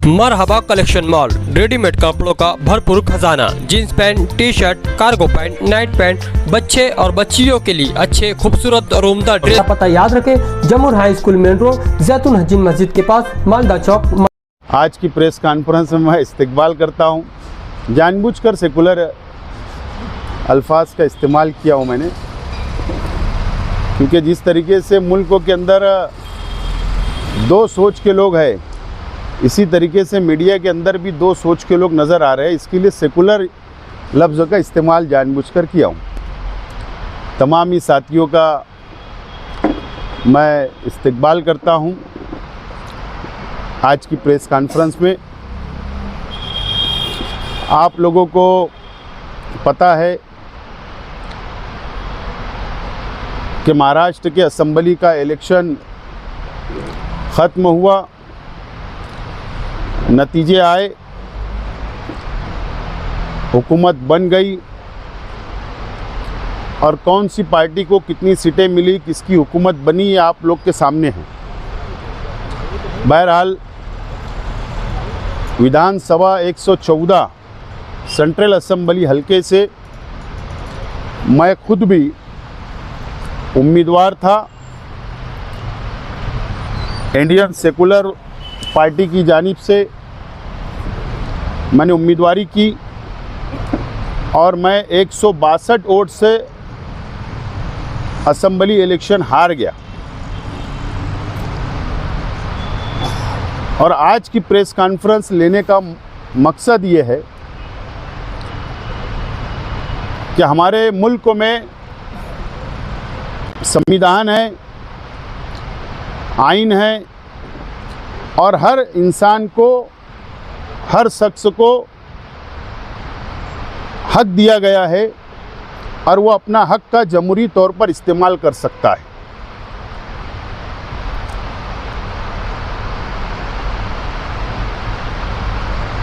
मरहबा collection mall, readymade कपड़ों का भरपूर खजाना। Jeans pant, T shirt, cargo pant, night pant, बच्चे और बच्चियों के लिए अच्छे खूबसूरत और उम्दा ड्रेस। पता याद रखें, जमुर हाई स्कूल मेन रोड, जैतून हजीन मस्जिद के पास, मालदा चौक। आज की प्रेस कॉन्फ्रेंस में मैं इस्तेकबाल करता हूं। जानबूझकर सेकुलर अल्फाज का इस्तेमाल किया हूं मैंने, क्योंकि जिस तरीके से मुल्कों के अंदर दो सोच के लोग हैं, इसी तरीके से मीडिया के अंदर भी दो सोच के लोग नज़र आ रहे हैं। इसके लिए सेकुलर लफ्ज़ का इस्तेमाल जानबूझकर किया हूँ। तमाम ही साथियों का मैं इस्तकबाल करता हूँ आज की प्रेस कॉन्फ्रेंस में। आप लोगों को पता है कि महाराष्ट्र के असेंबली का इलेक्शन ख़त्म हुआ, नतीजे आए, हुकूमत बन गई और कौन सी पार्टी को कितनी सीटें मिली, किसकी हुकूमत बनी, ये आप लोग के सामने है। बहरहाल विधानसभा 114 सेंट्रल असेंबली हलके से मैं खुद भी उम्मीदवार था। इंडियन सेकुलर पार्टी की जानिब से मैंने उम्मीदवारी की और मैं 162 वोट से असेंबली इलेक्शन हार गया। और आज की प्रेस कॉन्फ्रेंस लेने का मकसद ये है कि हमारे मुल्क में संविधान है, आइन है और हर इंसान को, हर शख्स को हक दिया गया है और वो अपना हक का जमहूरी तौर पर इस्तेमाल कर सकता है।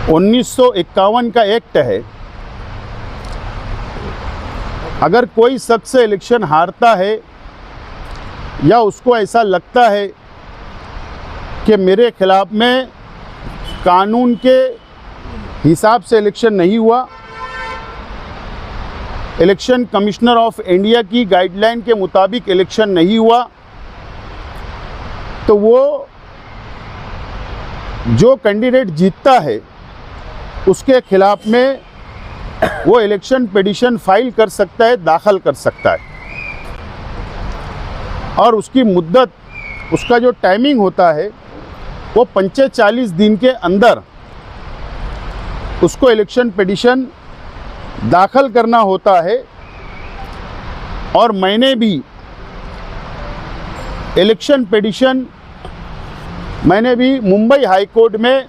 (1951) का एक्ट है, अगर कोई शख्स इलेक्शन हारता है या उसको ऐसा लगता है कि मेरे खिलाफ में कानून के हिसाब से इलेक्शन नहीं हुआ, इलेक्शन कमिश्नर ऑफ इंडिया की गाइडलाइन के मुताबिक इलेक्शन नहीं हुआ, तो वो जो कैंडिडेट जीतता है उसके खिलाफ में वो इलेक्शन पिटीशन फाइल कर सकता है, दाखिल कर सकता है। और उसकी मुद्दत, उसका जो टाइमिंग होता है वो 45 दिन के अंदर उसको इलेक्शन पिटीशन दाखिल करना होता है। और मैंने भी election petition Mumbai high court में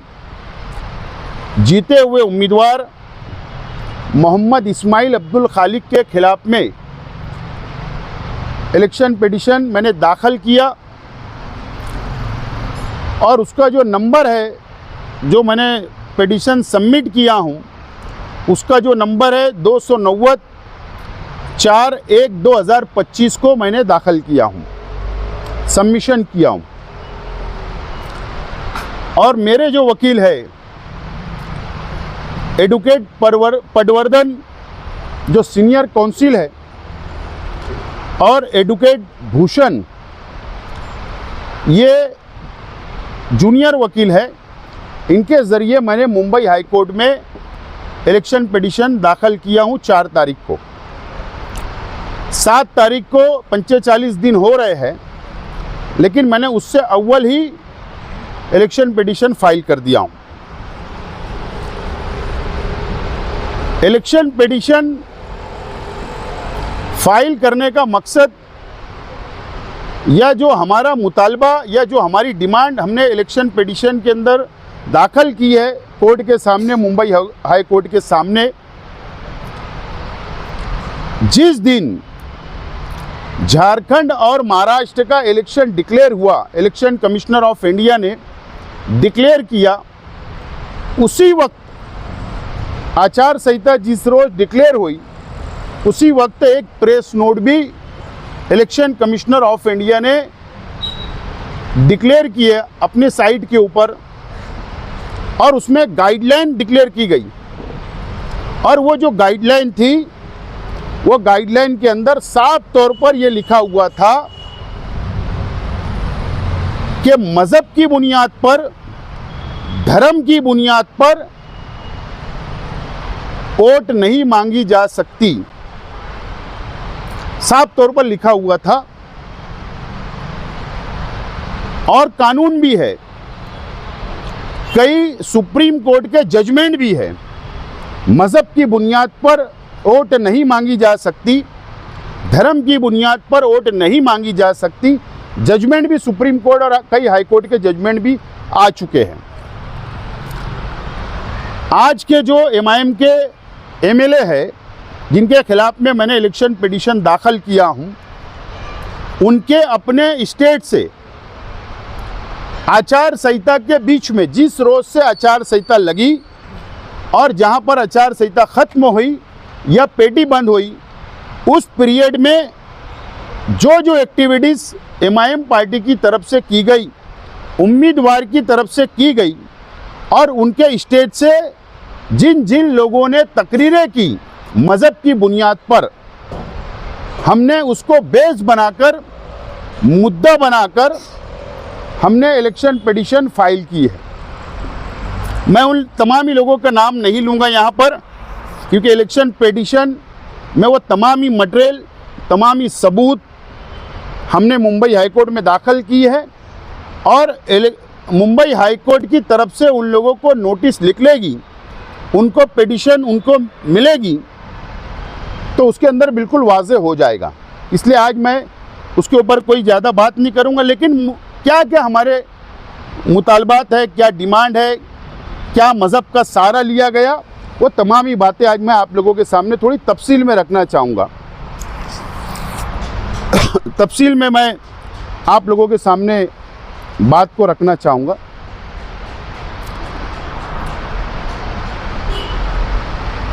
जीते हुए उम्मीदवार मोहम्मद इस्माइल अब्दुल खालिक के खिलाफ में इलेक्शन पिटीशन मैंने दाखिल किया और उसका जो नंबर है, जो मैंने पिटीशन सबमिट किया हूँ, उसका जो नंबर है 290-4/1/2025 को मैंने दाखिल किया हूँ, सबमिशन किया हूँ। और मेरे जो वकील है एडवोकेट पटवर्धन, जो सीनियर काउंसिल है, और एडवोकेट भूषण, ये जूनियर वकील है, इनके ज़रिए मैंने मुंबई हाई कोर्ट में इलेक्शन पिटीशन दाखिल किया हूँ 4 तारीख को। 7 तारीख को 45 दिन हो रहे हैं, लेकिन मैंने उससे अव्वल ही इलेक्शन पिटीशन फाइल कर दिया हूँ। इलेक्शन पिटीशन फाइल करने का मकसद, या जो हमारा मुतालबा या जो हमारी डिमांड हमने इलेक्शन पिटीशन के अंदर दाखिल की है कोर्ट के सामने, मुंबई हाई कोर्ट के सामने, जिस दिन झारखंड और महाराष्ट्र का इलेक्शन डिक्लेयर हुआ, इलेक्शन कमिश्नर ऑफ इंडिया ने डिक्लेयर किया, उसी वक्त आचार संहिता जिस रोज डिक्लेयर हुई, उसी वक्त एक प्रेस नोट भी इलेक्शन कमिश्नर ऑफ इंडिया ने डिक्लेयर किए अपने साइट के ऊपर और उसमें गाइडलाइन डिक्लेयर की गई। और वो जो गाइडलाइन थी, वो गाइडलाइन के अंदर साफ तौर पर ये लिखा हुआ था कि मजहब की बुनियाद पर, धर्म की बुनियाद पर वोट नहीं मांगी जा सकती। साफ तौर पर लिखा हुआ था और कानून भी है, कई सुप्रीम कोर्ट के जजमेंट भी है। मजहब की बुनियाद पर वोट नहीं मांगी जा सकती, धर्म की बुनियाद पर वोट नहीं मांगी जा सकती। जजमेंट भी सुप्रीम कोर्ट और कई हाई कोर्ट के जजमेंट भी आ चुके हैं। आज के जो एमआईएम के एमएलए है जिनके खिलाफ में मैंने इलेक्शन पिटीशन दाखिल किया हूं, उनके अपने स्टेट से आचार संहिता के बीच में, जिस रोज से आचार संहिता लगी और जहां पर आचार संहिता खत्म हुई या पेटी बंद हुई, उस पीरियड में जो एक्टिविटीज़ एमआईएम पार्टी की तरफ से की गई, उम्मीदवार की तरफ से की गई, और उनके स्टेट से जिन जिन लोगों ने तकरीरें की मज़हब की बुनियाद पर, हमने उसको बेस बनाकर, मुद्दा बनाकर हमने इलेक्शन पिटीशन फाइल की है। मैं उन तमाम ही लोगों का नाम नहीं लूँगा यहाँ पर, क्योंकि इलेक्शन पिटीशन में वो तमाम ही मटेरियल, तमाम ही सबूत हमने मुंबई हाई कोर्ट में दाखिल की है, और मुंबई हाई कोर्ट की तरफ से उन लोगों को नोटिस निकलेगी, उनको पिटीशन उनको मिलेगी, तो उसके अंदर बिल्कुल वाज़ेह हो जाएगा। इसलिए आज मैं उसके ऊपर कोई ज़्यादा बात नहीं करूँगा, लेकिन क्या क्या हमारे मुतालबात है, क्या डिमांड है, क्या मज़हब का सहारा लिया गया, वो तमाम ही बातें आज मैं आप लोगों के सामने थोड़ी तफसील में रखना चाहूँगा। तफसील में मैं आप लोगों के सामने बात को रखना चाहूँगा।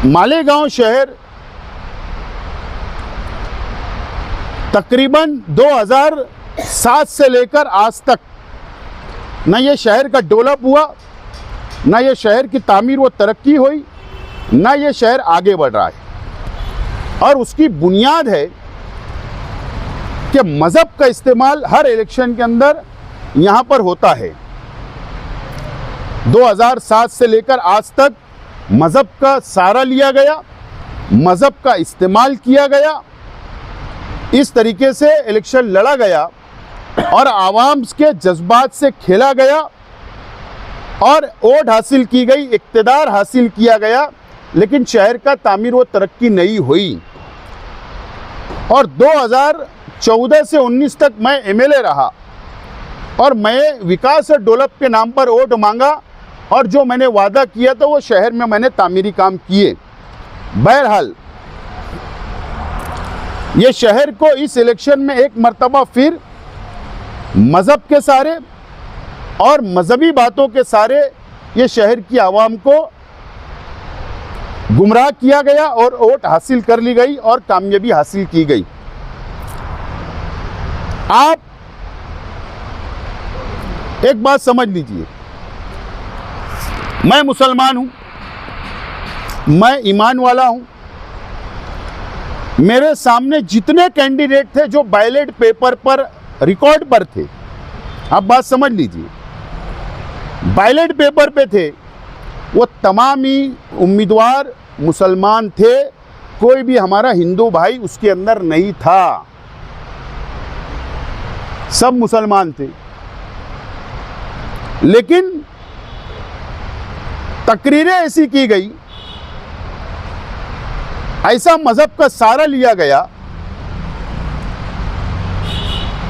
मालेगांव शहर तकरीबन 2007 से लेकर आज तक न ये शहर का डेवलप हुआ, न ये शहर की तामीर व तरक्की हुई, न ये शहर आगे बढ़ रहा है। और उसकी बुनियाद है कि मज़हब का इस्तेमाल हर इलेक्शन के अंदर यहाँ पर होता है। 2007 से लेकर आज तक मज़हब का सहारा लिया गया, मज़हब का इस्तेमाल किया गया, इस तरीके से इलेक्शन लड़ा गया और आवाम के जज्बात से खेला गया और वोट हासिल की गई, इक़्तिदार हासिल किया गया, लेकिन शहर का तामीर व तरक्की नहीं हुई। और 2014 से 19 तक मैं एमएलए रहा और मैं विकास और डेवलप के नाम पर वोट मांगा, और जो मैंने वादा किया था वो शहर में मैंने तामीरी काम किए। बहरहाल ये शहर को इस इलेक्शन में एक मर्तबा फिर मज़हब के सारे और मजहबी बातों के सारे ये शहर की आवाम को गुमराह किया गया और वोट हासिल कर ली गई और कामयाबी हासिल की गई। आप एक बात समझ लीजिए, मैं मुसलमान हूं, मैं ईमान वाला हूं। मेरे सामने जितने कैंडिडेट थे जो बैलेट पेपर पर रिकॉर्ड पर थे, आप बात समझ लीजिए, बैलेट पेपर पे थे, वो तमाम ही उम्मीदवार मुसलमान थे। कोई भी हमारा हिंदू भाई उसके अंदर नहीं था, सब मुसलमान थे। लेकिन तकरीरें ऐसी की गई, ऐसा मजहब का सहारा लिया गया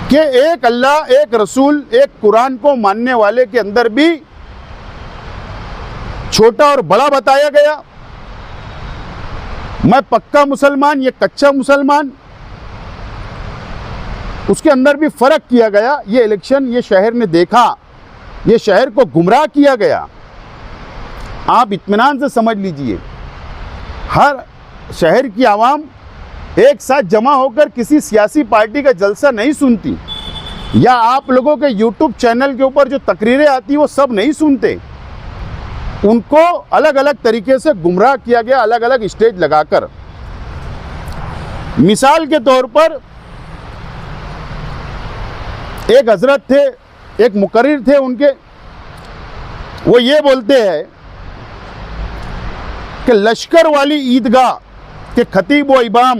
कि एक अल्लाह, एक रसूल, एक कुरान को मानने वाले के अंदर भी छोटा और बड़ा बताया गया। मैं पक्का मुसलमान, ये कच्चा मुसलमान, उसके अंदर भी फर्क किया गया। ये इलेक्शन ये शहर ने देखा, ये शहर को गुमराह किया गया। आप इत्मीनान से समझ लीजिए, हर शहर की आवाम एक साथ जमा होकर किसी सियासी पार्टी का जलसा नहीं सुनती, या आप लोगों के YouTube चैनल के ऊपर जो तकरीरें आती वो सब नहीं सुनते। उनको अलग अलग तरीके से गुमराह किया गया, अलग अलग स्टेज लगाकर। मिसाल के तौर पर एक हजरत थे, एक मुकर्रिर थे उनके, वो ये बोलते हैं कि लश्कर वाली ईदगाह के खतीब व इमाम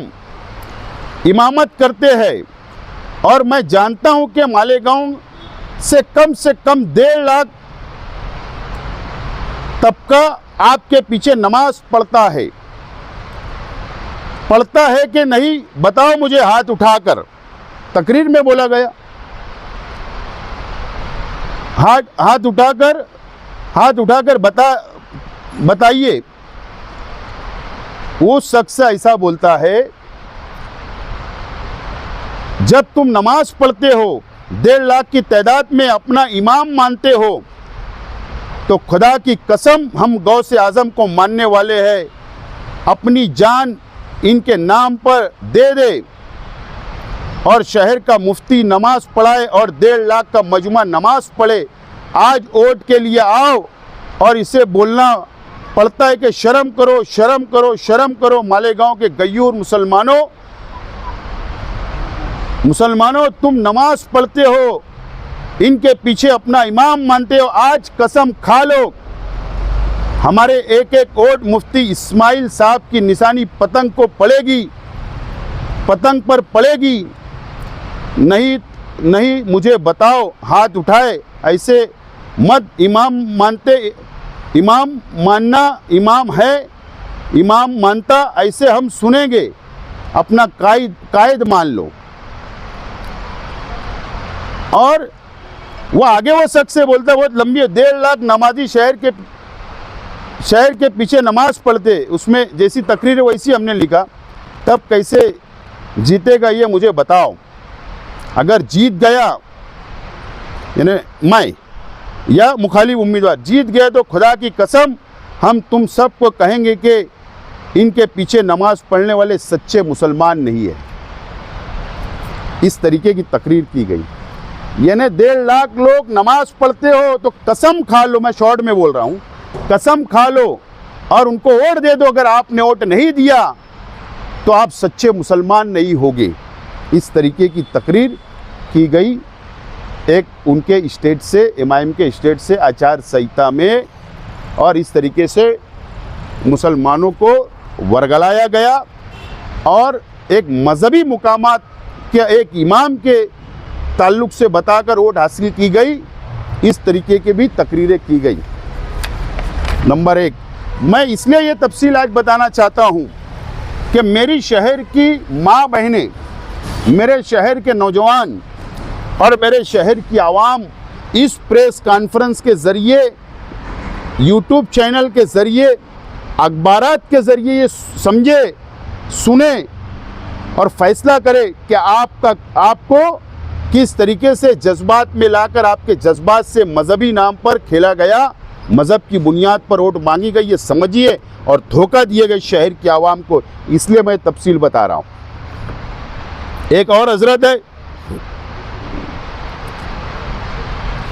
इमामत करते हैं और मैं जानता हूं कि मालेगांव से कम 1.5 लाख तबका आपके पीछे नमाज पढ़ता है कि नहीं, बताओ मुझे हाथ उठाकर। तकरीर में बोला गया, हाथ उठाकर बताइए। वो शख्स ऐसा बोलता है, जब तुम नमाज पढ़ते हो, 1.5 लाख की तादाद में अपना इमाम मानते हो, तो खुदा की कसम हम गौसे आजम को मानने वाले हैं, अपनी जान इनके नाम पर दे दे और शहर का मुफ्ती नमाज पढ़ाए और 1.5 लाख का मजमा नमाज पढ़े। आज वोट के लिए आओ और इसे बोलना पड़ता है कि शर्म करो, शर्म करो, शर्म करो। मालेगांव के गयूर मुसलमानों, तुम नमाज पढ़ते हो, इनके पीछे अपना इमाम मानते हो, आज कसम खा लो हमारे एक एक वोट मुफ्ती इस्माइल साहब की निशानी पतंग को पड़ेगी, पतंग पर पड़ेगी। नहीं मुझे बताओ, हाथ उठाए। ऐसे मत इमाम मानते, इमाम मानना इमाम है, इमाम मानता ऐसे हम सुनेंगे, अपना कायद मान लो। और वो आगे वो शख्स से बोलता, बहुत लंबी है, 1.5 लाख नमाजी शहर के पीछे नमाज पढ़ते, उसमें जैसी तकरीर है वैसी हमने लिखा। तब कैसे जीतेगा ये मुझे बताओ। अगर जीत गया यानी मैं या मुखालिफ उम्मीदवार जीत गया तो खुदा की कसम हम तुम सबको कहेंगे कि इनके पीछे नमाज पढ़ने वाले सच्चे मुसलमान नहीं है। इस तरीके की तकरीर की गई। यानी 1.5 लाख लोग नमाज पढ़ते हो तो कसम खा लो, मैं शॉर्ट में बोल रहा हूँ, कसम खा लो और उनको वोट दे दो। अगर आपने वोट नहीं दिया तो आप सच्चे मुसलमान नहीं होगे। इस तरीके की तकरीर की गई एक उनके स्टेट से, इमाम के स्टेट से आचार संहिता में, और इस तरीके से मुसलमानों को वर्गलाया गया और एक मजहबी मुकामात के एक इमाम के ताल्लुक से बताकर वोट हासिल की गई। इस तरीके की भी तकरीरें की गई। नंबर 1, मैं इसलिए ये तफसील आज बताना चाहता हूँ कि मेरी शहर की माँ बहनें, मेरे शहर के नौजवान और मेरे शहर की आवाम इस प्रेस कॉन्फ्रेंस के ज़रिए, यूट्यूब चैनल के ज़रिए, अखबारात के ज़रिए ये समझे, सुने और फैसला करे कि आपको किस तरीके से जज्बात में लाकर आपके जज्बात से मजहबी नाम पर खेला गया, मज़हब की बुनियाद पर वोट मांगी गई, ये समझिए और धोखा दिए गए शहर की आवाम को। इसलिए मैं तफसील बता रहा हूँ। एक और हजरत है,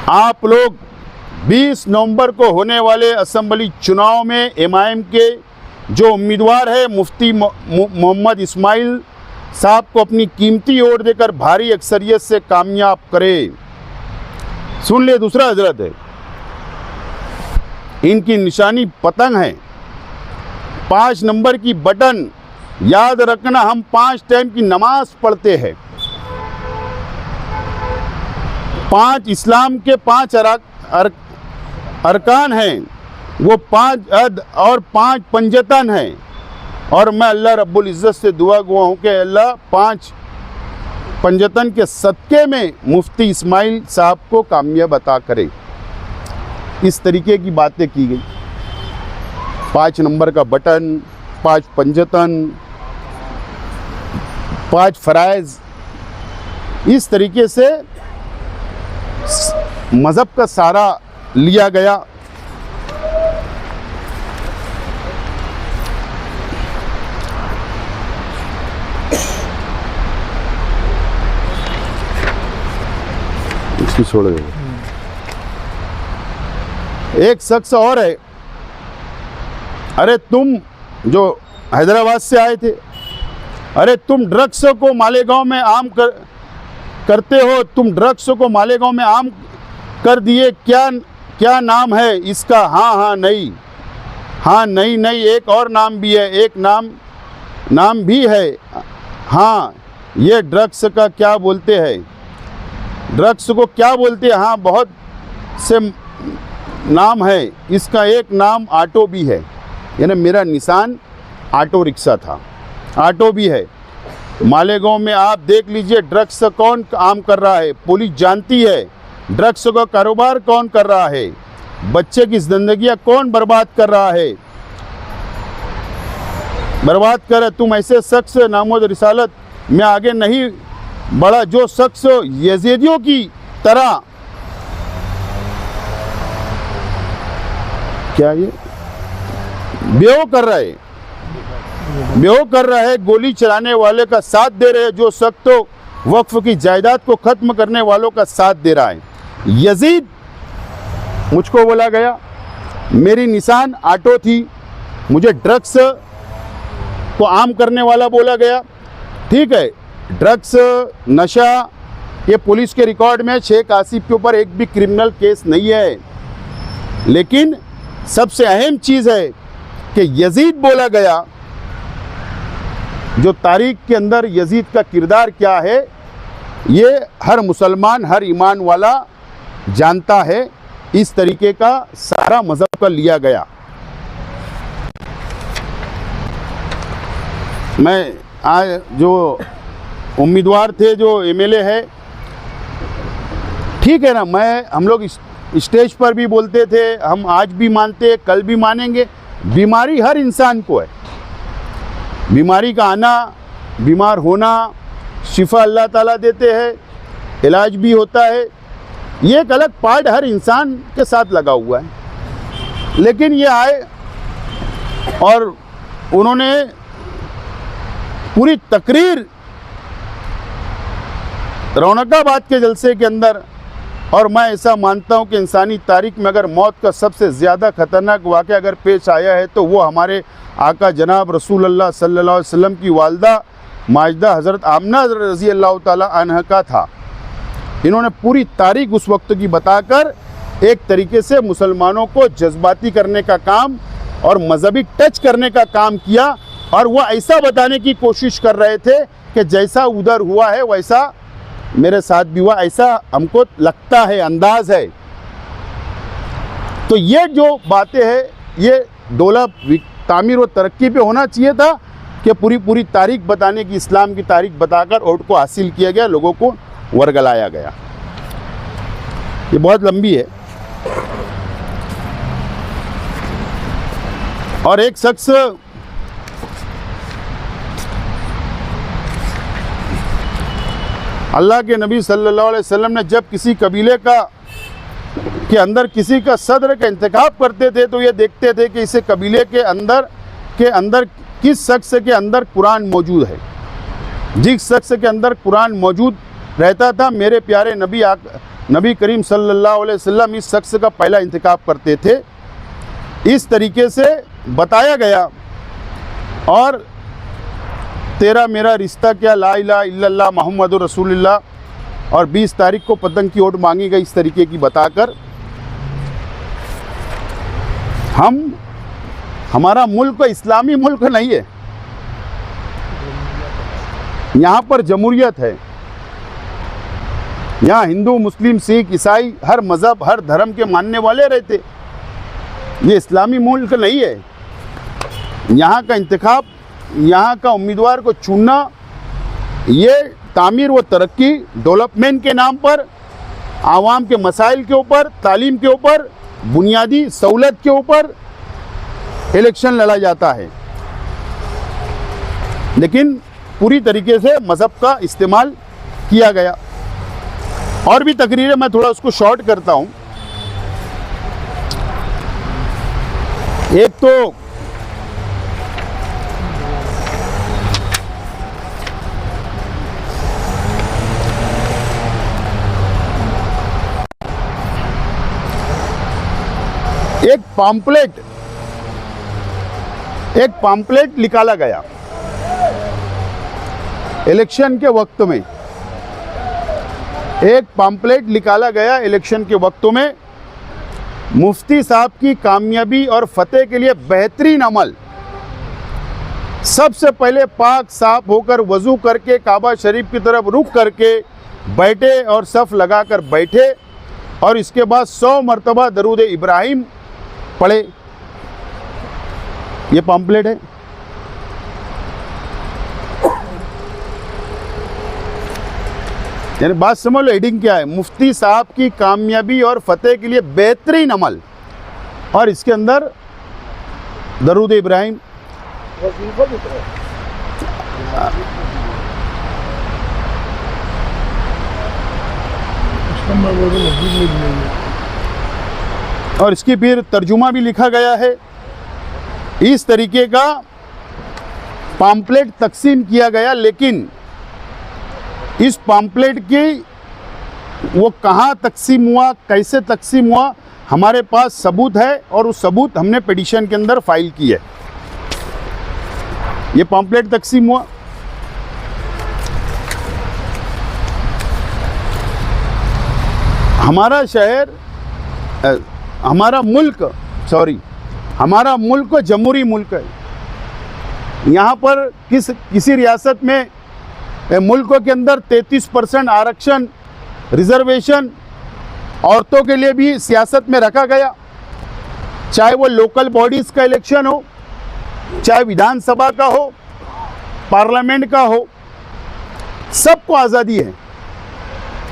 आप लोग 20 नवंबर को होने वाले असेंबली चुनाव में इमाम के जो उम्मीदवार है मुफ्ती मोहम्मद इस्माइल साहब को अपनी कीमती वोट देकर भारी अक्सरियत से कामयाब करें। सुन ले, दूसरा हजरत है, इनकी निशानी पतंग है, 5 नंबर की बटन। याद रखना, हम 5 टाइम की नमाज पढ़ते हैं। 5 इस्लाम के 5 अरकान हैं, वो 5 अद और 5 पंजतन हैं। और मैं अल्लाह रब्बुल इज़्ज़त से दुआ गुआ हूँ कि अल्लाह 5 पंजतन के सदक़े में मुफ्ती इस्माइल साहब को कामयाब अता करे। इस तरीके की बातें की गई। 5 नंबर का बटन, 5 पंजतन, 5 फ़राइज़, इस तरीके से मज़हब का सहारा लिया गया। इसकी छोड़ दो। एक शख्स और है, अरे तुम जो हैदराबाद से आए थे, अरे तुम ड्रग्स को मालेगांव में आम करते हो, तुम ड्रग्स को मालेगांव में आम कर दिए। क्या नाम है इसका? हाँ हाँ नहीं, हाँ नहीं नहीं, एक और नाम भी है, एक नाम भी है। हाँ, ये ड्रग्स का क्या बोलते हैं, ड्रग्स को क्या बोलते हैं? हाँ, बहुत से नाम है, इसका एक नाम ऑटो भी है। यानी मेरा निशान ऑटो रिक्शा था, ऑटो भी है। मालेगांव में आप देख लीजिए, ड्रग्स कौन आम कर रहा है, पुलिस जानती है। ड्रग्स का कारोबार कौन कर रहा है, बच्चे की जिंदगियां कौन बर्बाद कर रहा है, बर्बाद कर। तुम ऐसे शख्स नामोद रिसालत में आगे नहीं बढ़ा जो शख्स यजीदियों की तरह, क्या ये बेहो कर रहा है, गोली चलाने वाले का साथ दे रहे हैं, जो शख्स तो वक्फ की जायदाद को खत्म करने वालों का साथ दे रहा है। यजीद मुझको बोला गया, मेरी निशान ऑटो थी, मुझे ड्रग्स को आम करने वाला बोला गया। ठीक है, ड्रग्स, नशा, ये पुलिस के रिकॉर्ड में शेख आसिफ के ऊपर एक भी क्रिमिनल केस नहीं है। लेकिन सबसे अहम चीज़ है कि यजीद बोला गया, जो तारीख के अंदर यजीद का किरदार क्या है, ये हर मुसलमान, हर ईमान वाला जानता है। इस तरीके का सारा मजहब का लिया गया। मैं आज जो उम्मीदवार थे, जो एमएलए है, ठीक है ना, हम लोग स्टेज पर भी बोलते थे, हम आज भी मानते, कल भी मानेंगे। बीमारी हर इंसान को है, बीमारी का आना, बीमार होना, शिफा अल्लाह ताला देते हैं, इलाज भी होता है। ये एक अलग पार्ट हर इंसान के साथ लगा हुआ है। लेकिन ये आए और उन्होंने पूरी तकरीर रौनकाबाद के जलसे के अंदर, और मैं ऐसा मानता हूँ कि इंसानी तारीख में अगर मौत का सबसे ज़्यादा ख़तरनाक वाक़या अगर पेश आया है तो वो हमारे आका जनाब रसूल अल्लाह सल्लल्लाहु अलैहि वसल्लम की वालदा माजदा हज़रत आमना रज़ी अल्लाह ताला अन्हा का था। इन्होंने पूरी तारीख उस वक्त की बताकर एक तरीके से मुसलमानों को जज्बाती करने का काम और मजहबी टच करने का काम किया, और वह ऐसा बताने की कोशिश कर रहे थे कि जैसा उधर हुआ है वैसा मेरे साथ भी हुआ, ऐसा हमको लगता है, अंदाज है। तो ये जो बातें हैं, ये दौलत, तामीर और तरक्की पे होना चाहिए था कि पूरी तारीख बताने की, इस्लाम की तारीख बताकर वोट को हासिल किया गया, लोगों को वर्गलाया गया। ये बहुत लंबी है। और एक शख्स अल्लाह के नबी सल्लल्लाहु अलैहि वसल्लम ने जब किसी कबीले के अंदर किसी का सदर का इंतखाब करते थे तो ये देखते थे कि इसे कबीले के अंदर किस शख्स के अंदर कुरान मौजूद है। जिस शख्स के अंदर कुरान मौजूद रहता था, मेरे प्यारे नबी करीम सल्लल्लाहु अलैहि वसल्लम इस शख्स का पहला इंतखाब करते थे। इस तरीके से बताया गया। और तेरा मेरा रिश्ता क्या, ला इलाहा इल्लल्लाह मुहम्मदुर रसूलुल्लाह, और 20 तारीख को पतंग की ओट मांगी गई, इस तरीके की बताकर हमारा मुल्क इस्लामी मुल्क नहीं है, यहाँ पर जमहूरियत है। यहाँ हिंदू, मुस्लिम, सिख, ईसाई, हर मज़हब, हर धर्म के मानने वाले रहते। ये इस्लामी मुल्क नहीं है। यहाँ का इंतखाब, यहाँ का उम्मीदवार को चुनना, ये तामीर व तरक्की, डेवलपमेंट के नाम पर, आवाम के मसाइल के ऊपर, तालीम के ऊपर, बुनियादी सहूलत के ऊपर इलेक्शन लड़ा जाता है। लेकिन पूरी तरीके से मज़हब का इस्तेमाल किया गया। और भी तकरीरें, मैं थोड़ा उसको शॉर्ट करता हूँ। एक तो एक पॉम्पलेट एक पम्पलेट निकाला गया इलेक्शन के वक्त में, एक पम्पलेट निकाला गया इलेक्शन के वक्तों में, मुफ्ती साहब की कामयाबी और फतेह के लिए बेहतरीन अमल। सबसे पहले पाक साफ होकर वज़ू करके काबा शरीफ की तरफ रुख करके बैठे और सफ़ लगाकर बैठे और इसके बाद 100 मरतबा दरूद इब्राहिम पढ़े। ये पम्पलेट है। यानी बात समझ लो, हेडिंग क्या है, मुफ्ती साहब की कामयाबी और फतेह के लिए बेहतरीन अमल, और इसके अंदर दरूद इब्राहिम। और इसकी फिर तर्जुमा भी लिखा गया है। इस तरीके का पम्पलेट तकसीम किया गया, लेकिन इस पम्पलेट की वो कहाँ तकसीम हुआ, कैसे तकसीम हुआ, हमारे पास सबूत है और उस सबूत हमने पिटीशन के अंदर फाइल की है। ये पम्पलेट तकसीम हुआ। हमारा शहर, हमारा मुल्क जमहूरी मुल्क है। यहाँ पर किसी रियासत में मुल्कों के अंदर 33% आरक्षण, रिजर्वेशन औरतों के लिए भी सियासत में रखा गया, चाहे वो लोकल बॉडीज़ का इलेक्शन हो, चाहे विधानसभा का हो, पार्लियामेंट का हो, सबको आज़ादी है।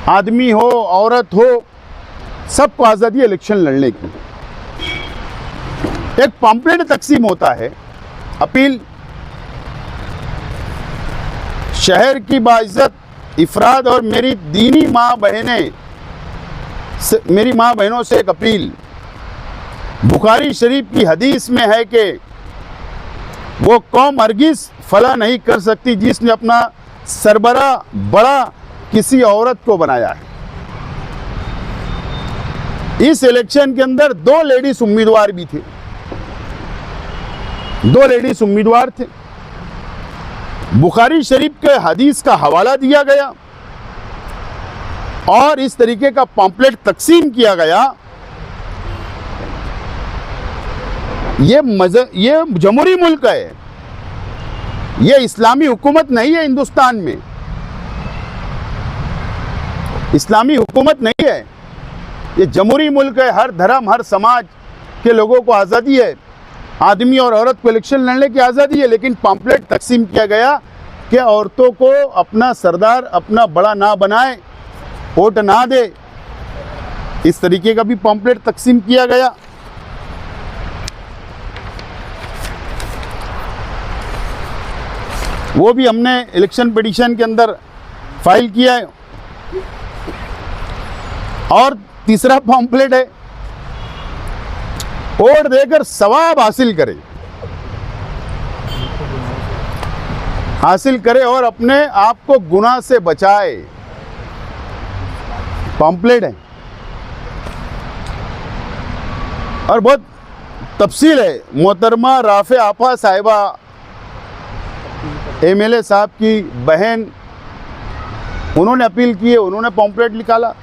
आदमी हो, औरत हो, सबको आज़ादी है इलेक्शन लड़ने की। एक पम्पलेट तकसीम होता है, अपील शहर की बाइज्जत इफराद और मेरी दीनी मेरी माँ बहनों से एक अपील। बुखारी शरीफ की हदीस में है कि वो कौम हरगिज़ फला नहीं कर सकती जिसने अपना सरबरा बड़ा किसी औरत को बनाया है। इस इलेक्शन के अंदर 2 लेडीज उम्मीदवार भी थे, 2 लेडीज उम्मीदवार थे। बुखारी शरीफ के हदीस का हवाला दिया गया और इस तरीके का पम्पलेट तकसीम किया गया। ये जमहूरी मुल्क है, ये इस्लामी हुकूमत नहीं है। हिंदुस्तान में इस्लामी हुकूमत नहीं है, ये जमहूरी मुल्क है। हर धर्म, हर समाज के लोगों को आज़ादी है, आदमी और औरत को इलेक्शन लड़ने की आज़ादी है। लेकिन पम्पलेट तकसीम किया गया कि औरतों को अपना सरदार, अपना बड़ा ना बनाए, वोट ना दे। इस तरीके का भी पम्पलेट तकसीम किया गया। वो भी हमने इलेक्शन पिटीशन के अंदर फाइल किया है। और तीसरा पम्पलेट है, वोट देकर सवाब हासिल करे और अपने आप को गुनाह से बचाए। पम्पलेट है और बहुत तफसील है। मोहतरमा राफे आपा साहिबा, MLA साहब की बहन, उन्होंने अपील की है, उन्होंने पम्पलेट निकाला।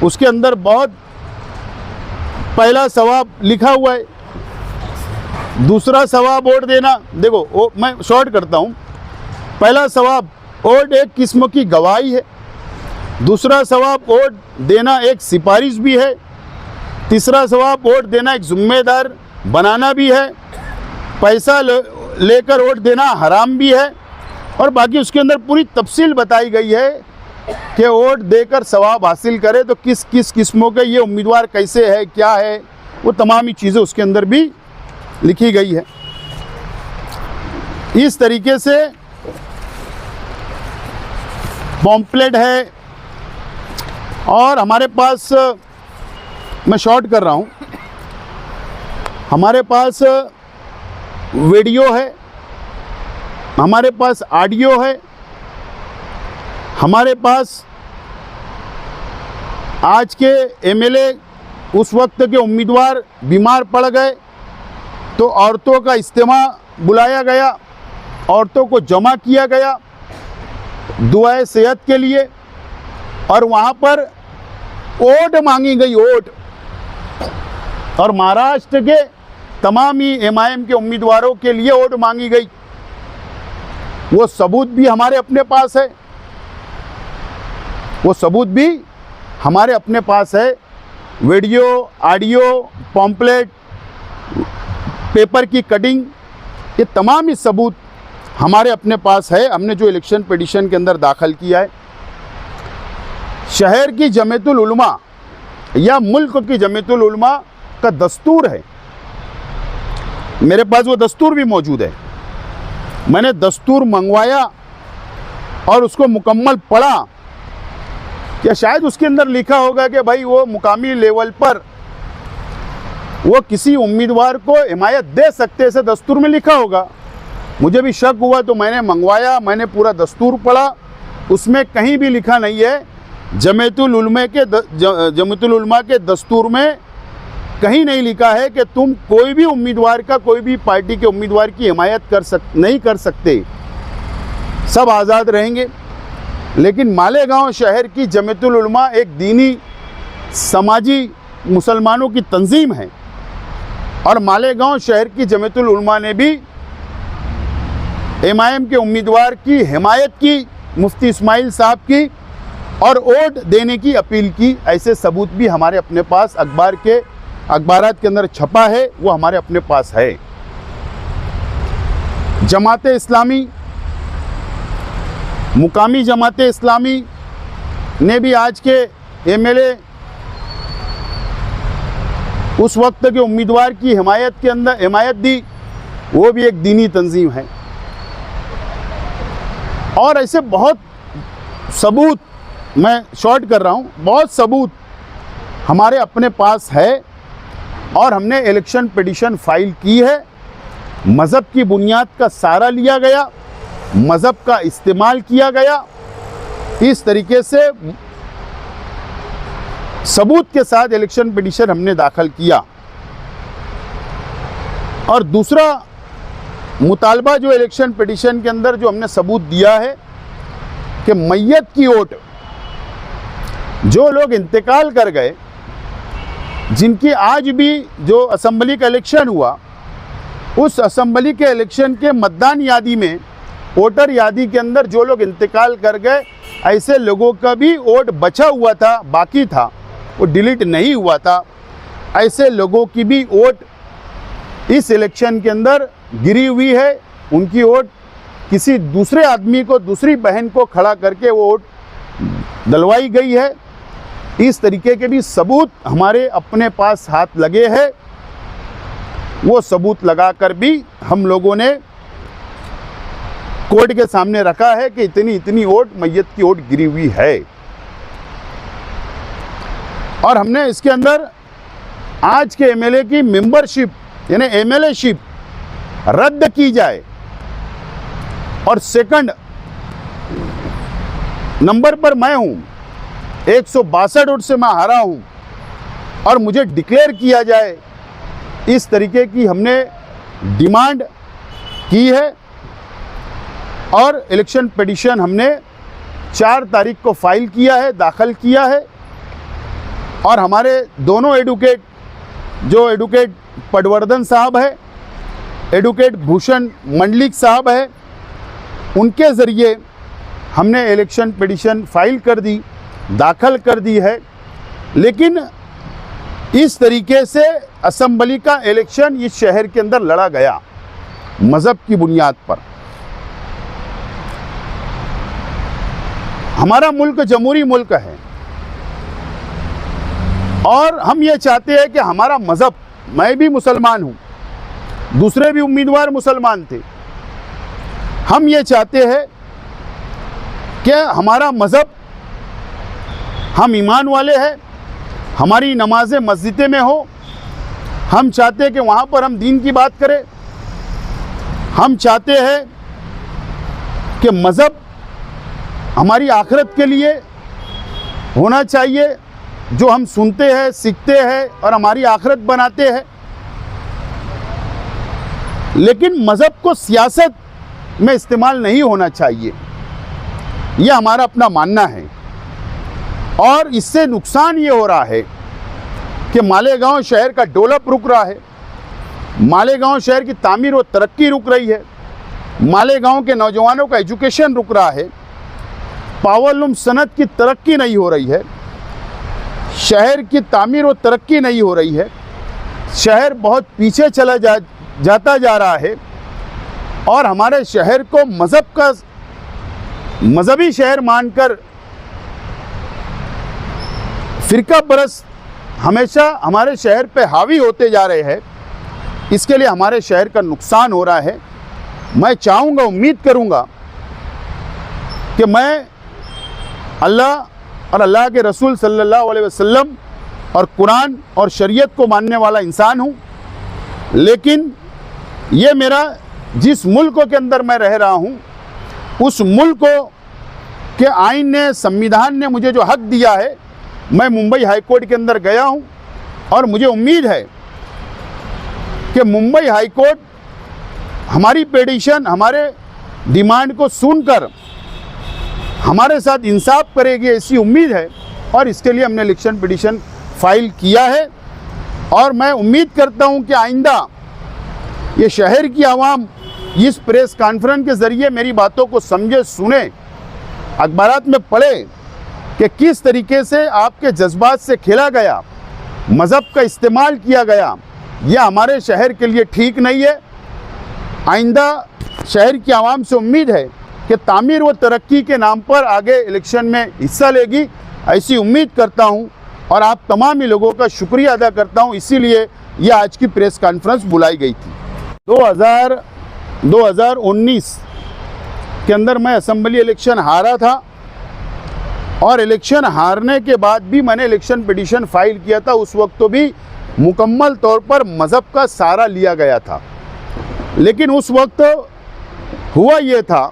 उसके अंदर बहुत पहला सवाब लिखा हुआ है, दूसरा सवाब वोट देना। देखो मैं शॉर्ट करता हूँ। पहला सवाब वोट एक किस्म की गवाही है, दूसरा सवाब वोट देना एक सिफारिश भी है, तीसरा सवाब वोट देना एक जिम्मेदार बनाना भी है, पैसा लेकर वोट देना हराम भी है। और बाकी उसके अंदर पूरी तफसील बताई गई है कि वोट देकर सवाब हासिल करे तो किस किस किस्मों के ये उम्मीदवार कैसे है, क्या है, वो तमाम ही चीज़ें उसके अंदर भी लिखी गई है। इस तरीके से पम्पलेट है। और हमारे पास, मैं शॉर्ट कर रहा हूँ, हमारे पास वीडियो है, हमारे पास ऑडियो है, हमारे पास आज के MLA उस वक्त के उम्मीदवार बीमार पड़ गए, तो औरतों का इज्तिमा बुलाया गया, औरतों को जमा किया गया दुआए सेहत के लिए, और वहाँ पर वोट मांगी गई, वोट। और महाराष्ट्र के तमाम ही एमआईएम के उम्मीदवारों के लिए वोट मांगी गई। वो सबूत भी हमारे अपने पास है, वो सबूत भी हमारे अपने पास है। वीडियो, ऑडियो, पॉम्पलेट, पेपर की कटिंग, ये तमाम ही सबूत हमारे अपने पास है। हमने जो इलेक्शन पिटीशन के अंदर दाखिल किया है, शहर की जमीयतुल उलमा या मुल्क की जमीयतुल उलमा का दस्तूर है, मेरे पास वो दस्तूर भी मौजूद है। मैंने दस्तूर मंगवाया और उसको मुकम्मल पढ़ा। क्या शायद उसके अंदर लिखा होगा कि भाई वो मुकामी लेवल पर वो किसी उम्मीदवार को हिमायत दे सकते, ऐसे दस्तूर में लिखा होगा। मुझे भी शक हुआ तो मैंने मंगवाया, मैंने पूरा दस्तूर पढ़ा। उसमें कहीं भी लिखा नहीं है, जमीयतुल उलमा के दस्तूर में कहीं नहीं लिखा है कि तुम कोई भी उम्मीदवार का, कोई भी पार्टी के उम्मीदवार की हिमायत नहीं कर सकते, सब आज़ाद रहेंगे। लेकिन मालेगांव शहर की जमीयतुल उलमा एक दीनी समाजी मुसलमानों की तंजीम है, और मालेगांव शहर की जमीयतुल उलमा ने भी एमआईएम के उम्मीदवार की हिमायत की, मुफ्ती इस्माइल साहब की, और वोट देने की अपील की। ऐसे सबूत भी हमारे अपने पास अखबारात के अंदर छपा है, वो हमारे अपने पास है। जमाते इस्लामी, मुकामी जमाते इस्लामी ने भी आज के एमएलए उस वक्त के उम्मीदवार की हिमायत दी, वो भी एक दीनी तंजीम है। और ऐसे बहुत सबूत, मैं शॉर्ट कर रहा हूँ, बहुत सबूत हमारे अपने पास है, और हमने इलेक्शन पिटीशन फाइल की है। मज़हब की बुनियाद का सहारा लिया गया, मज़हब का इस्तेमाल किया गया, इस तरीके से सबूत के साथ इलेक्शन पिटीशन हमने दाखिल किया। और दूसरा मुतालबा जो इलेक्शन पिटीशन के अंदर जो हमने सबूत दिया है कि मैयत की वोट, जो लोग इंतकाल कर गए, जिनकी आज भी जो असेंबली का इलेक्शन हुआ, उस असेंबली के इलेक्शन के मतदान यादी में, वोटर यादी के अंदर जो लोग इंतकाल कर गए, ऐसे लोगों का भी वोट बचा हुआ था, बाकी था, वो डिलीट नहीं हुआ था। ऐसे लोगों की भी वोट इस इलेक्शन के अंदर गिरी हुई है। उनकी वोट किसी दूसरे आदमी को, दूसरी बहन को खड़ा करके वो वोट दलवाई गई है। इस तरीके के भी सबूत हमारे अपने पास हाथ लगे हैं। वो सबूत लगाकर भी हम लोगों ने कोर्ट के सामने रखा है कि इतनी वोट, मैयत की वोट गिरी हुई है। और हमने इसके अंदर आज के एमएलए की मेंबरशिप यानी एमएलएशिप रद्द की जाए, और सेकंड नंबर पर मैं हूं, 162 वोट से मैं हारा हूं, और मुझे डिक्लेयर किया जाए, इस तरीके की हमने डिमांड की है। और इलेक्शन पिटीशन हमने 4 तारीख को फाइल किया है, दाखिल किया है। और हमारे दोनों एडवोकेट, जो एडवोकेट पटवर्धन साहब है, एडवोकेट भूषण मंडलिक साहब है, उनके ज़रिए हमने इलेक्शन पिटीशन फाइल कर दी, दाखिल कर दी है। लेकिन इस तरीके से असेंबली का इलेक्शन इस शहर के अंदर लड़ा गया मज़हब की बुनियाद पर। हमारा मुल्क जमहूरी मुल्क है, और हम ये चाहते हैं कि हमारा मज़हब, मैं भी मुसलमान हूँ, दूसरे भी उम्मीदवार मुसलमान थे, हम ये चाहते हैं कि हमारा मज़हब, हम ईमान वाले हैं, हमारी नमाज़ें मस्जिदें में हो। हम चाहते हैं कि वहाँ पर हम दीन की बात करें। हम चाहते हैं कि मज़हब हमारी आखिरत के लिए होना चाहिए, जो हम सुनते हैं, सीखते हैं और हमारी आखिरत बनाते हैं। लेकिन मज़हब को सियासत में इस्तेमाल नहीं होना चाहिए, यह हमारा अपना मानना है। और इससे नुकसान ये हो रहा है कि मालेगांव शहर का डेवलप रुक रहा है, मालेगांव शहर की तामीर व तरक्की रुक रही है, मालेगांव के नौजवानों का एजुकेशन रुक रहा है, पावरलूम सनत की तरक्की नहीं हो रही है, शहर की तामीर व तरक्की नहीं हो रही है, शहर बहुत पीछे चला जाता जा रहा है। और हमारे शहर को मजहबी शहर मानकर फिरका परस्त हमेशा हमारे शहर पे हावी होते जा रहे हैं। इसके लिए हमारे शहर का नुकसान हो रहा है। मैं चाहूँगा, उम्मीद करूँगा कि मैं अल्लाह और अल्लाह के रसूल सल्लल्लाहु अलैहि वसल्लम और कुरान और शरीयत को मानने वाला इंसान हूँ, लेकिन ये मेरा जिस मुल्क के अंदर मैं रह रहा हूँ, उस मुल्क के आइन ने, संविधान ने मुझे जो हक दिया है, मैं मुंबई हाई कोर्ट के अंदर गया हूँ और मुझे उम्मीद है कि मुंबई हाई कोर्ट हमारी पिटीशन, हमारे डिमांड को सुनकर हमारे साथ इंसाफ करेगी, ऐसी उम्मीद है। और इसके लिए हमने इलेक्शन पिटीशन फाइल किया है और मैं उम्मीद करता हूं कि आइंदा ये शहर की आवाम इस प्रेस कॉन्फ्रेंस के ज़रिए मेरी बातों को समझे, सुने, अखबारात में पढ़े कि किस तरीके से आपके जज्बात से खेला गया, मज़हब का इस्तेमाल किया गया। यह हमारे शहर के लिए ठीक नहीं है। आइंदा शहर की आवाम से उम्मीद है कि तामीर व तरक्की के नाम पर आगे इलेक्शन में हिस्सा लेगी, ऐसी उम्मीद करता हूं और आप तमाम ही लोगों का शुक्रिया अदा करता हूं। इसीलिए यह आज की प्रेस कॉन्फ्रेंस बुलाई गई थी। 2019 के अंदर मैं असेंबली इलेक्शन हारा था और इलेक्शन हारने के बाद भी मैंने इलेक्शन पिटीशन फाइल किया था। उस वक्त तो भी मुकम्मल तौर पर मज़हब का सहारा लिया गया था, लेकिन उस वक्त हुआ ये था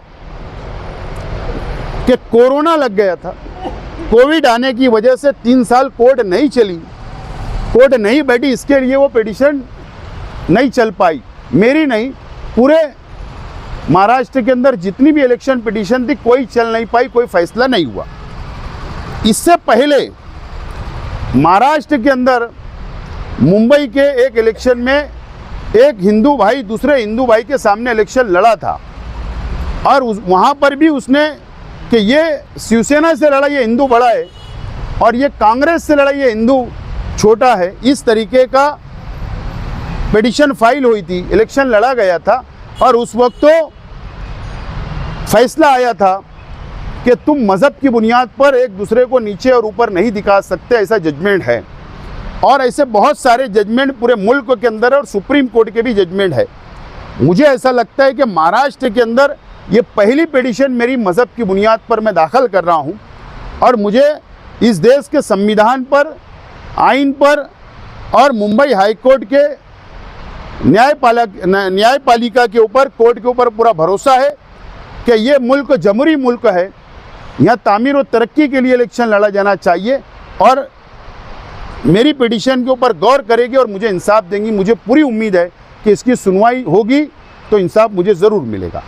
कि कोरोना लग गया था। कोविड आने की वजह से 3 साल कोर्ट नहीं चली, कोर्ट नहीं बैठी, इसके लिए वो पिटीशन नहीं चल पाई। मेरी नहीं, पूरे महाराष्ट्र के अंदर जितनी भी इलेक्शन पिटीशन थी, कोई चल नहीं पाई, कोई फैसला नहीं हुआ। इससे पहले महाराष्ट्र के अंदर मुंबई के एक इलेक्शन में एक हिंदू भाई दूसरे हिंदू भाई के सामने इलेक्शन लड़ा था और वहाँ पर भी उसने कि ये शिवसेना से लड़ा, ये हिंदू बड़ा है, और ये कांग्रेस से लड़ा, ये हिंदू छोटा है, इस तरीके का पिटीशन फाइल हुई थी, इलेक्शन लड़ा गया था। और उस वक्त तो फैसला आया था कि तुम मज़हब की बुनियाद पर एक दूसरे को नीचे और ऊपर नहीं दिखा सकते, ऐसा जजमेंट है। और ऐसे बहुत सारे जजमेंट पूरे मुल्क के अंदर और सुप्रीम कोर्ट के भी जजमेंट है। मुझे ऐसा लगता है कि महाराष्ट्र के अंदर ये पहली पिटीशन मेरी मज़हब की बुनियाद पर मैं दाखिल कर रहा हूँ और मुझे इस देश के संविधान पर, आइन पर और मुंबई हाई कोर्ट के न्यायपालिका के ऊपर, कोर्ट के ऊपर पूरा भरोसा है कि ये मुल्क जमहूरी मुल्क है, यहाँ तामीर और तरक्की के लिए इलेक्शन लड़ा जाना चाहिए और मेरी पिटीशन के ऊपर गौर करेगी और मुझे इंसाफ देंगी। मुझे पूरी उम्मीद है कि इसकी सुनवाई होगी तो इंसाफ मुझे ज़रूर मिलेगा।